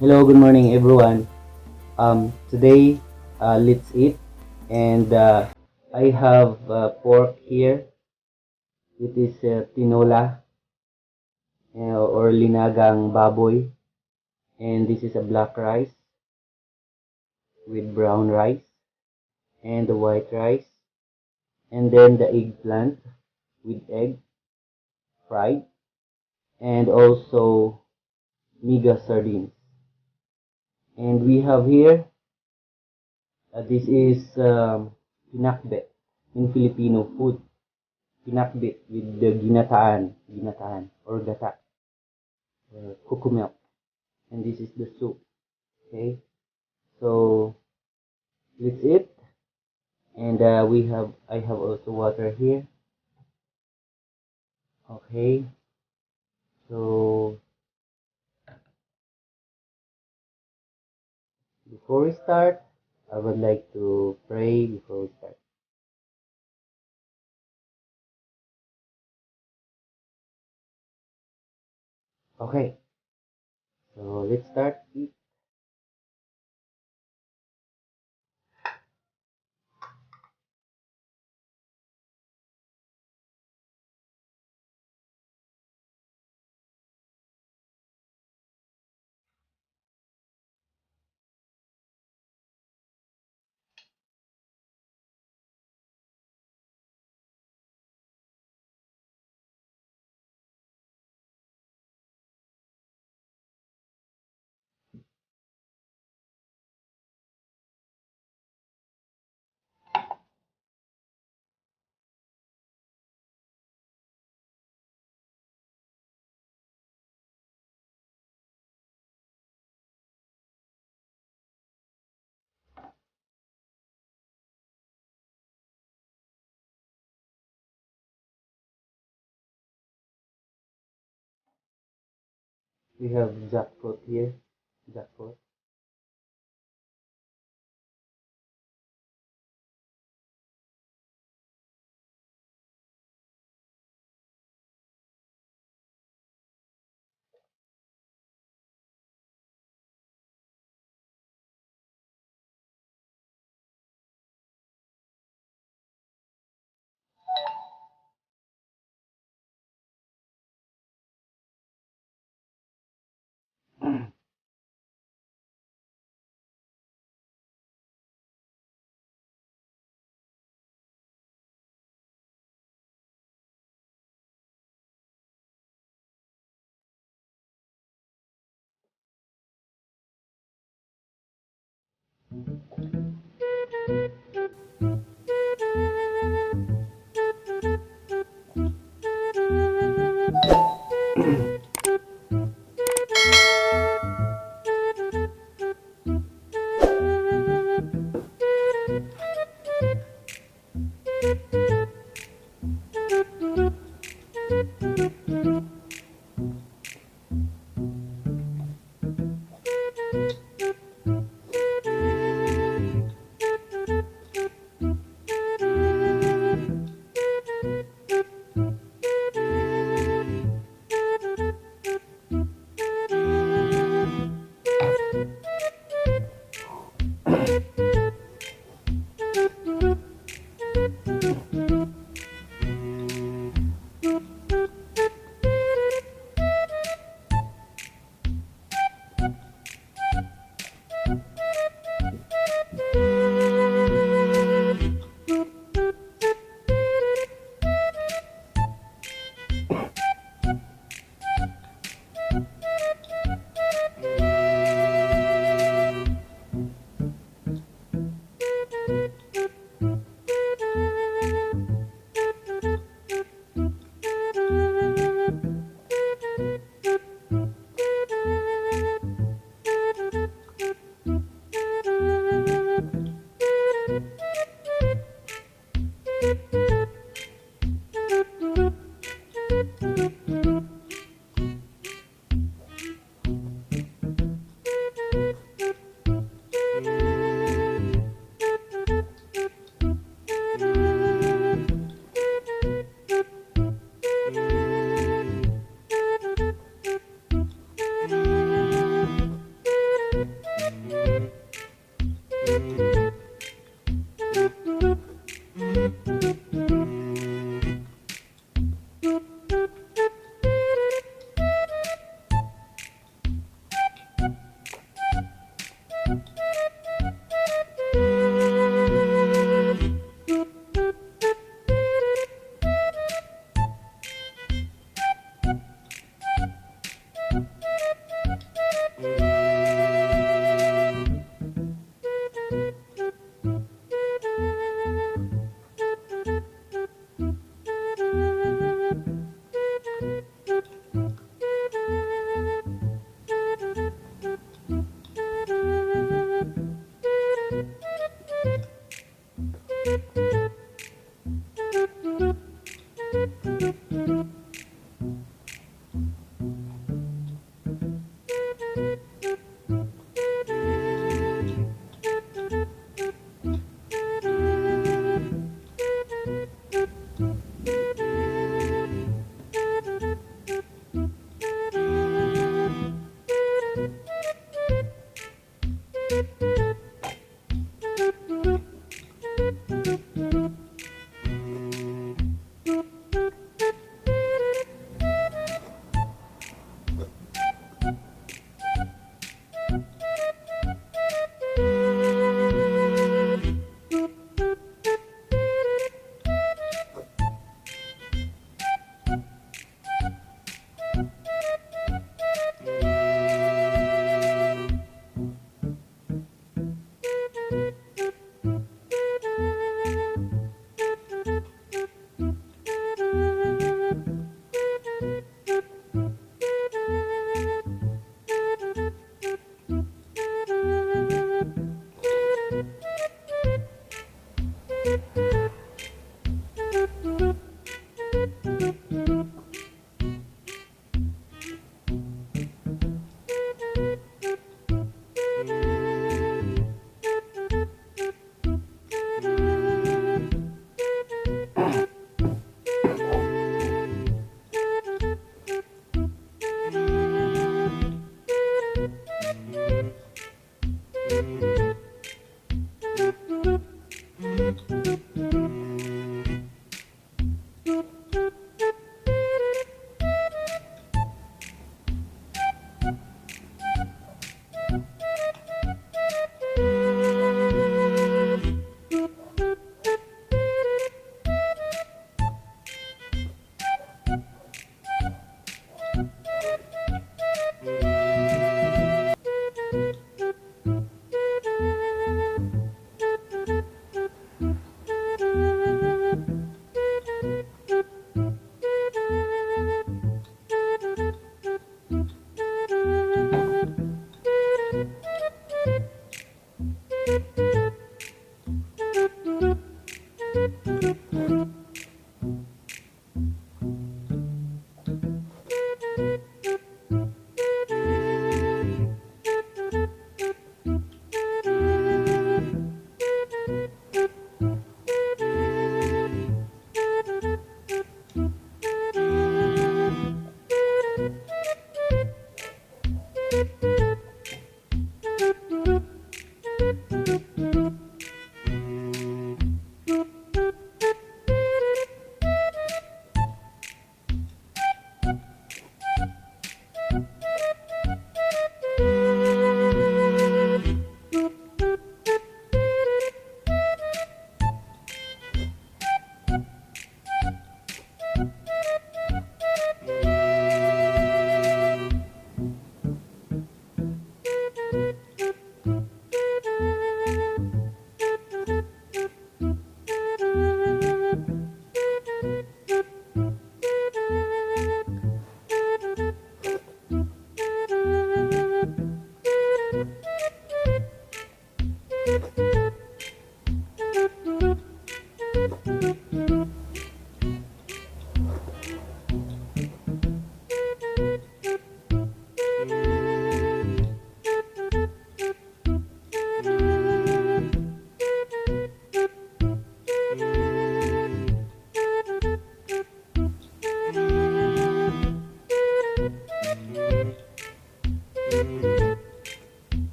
Hello, good morning, everyone. Today, let's eat, and I have pork here. It is tinola or linagang baboy, and this is a black rice with brown rice and the white rice, and then the eggplant with egg fried, and also miga sardines. And we have here, this is pinakbet in Filipino food. Pinakbit with the ginataan or gata, cocoa milk, and this is the soup. Okay, so let's eat, and I have also water here. Okay, so before we start, I would like to pray before we start. Okay, so let's start. We have jackfruit here, jackfruit.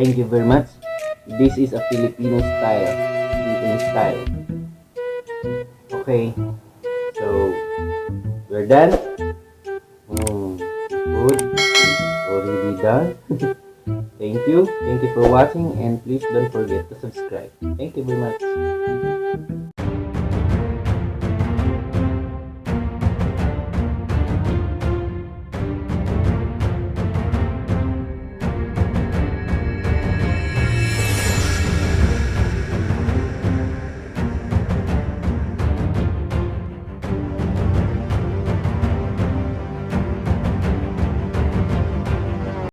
Thank you very much. This is a Filipino style, eating style. Okay, so we're done. Food is already done. Thank you for watching, and please don't forget to subscribe. Thank you very much.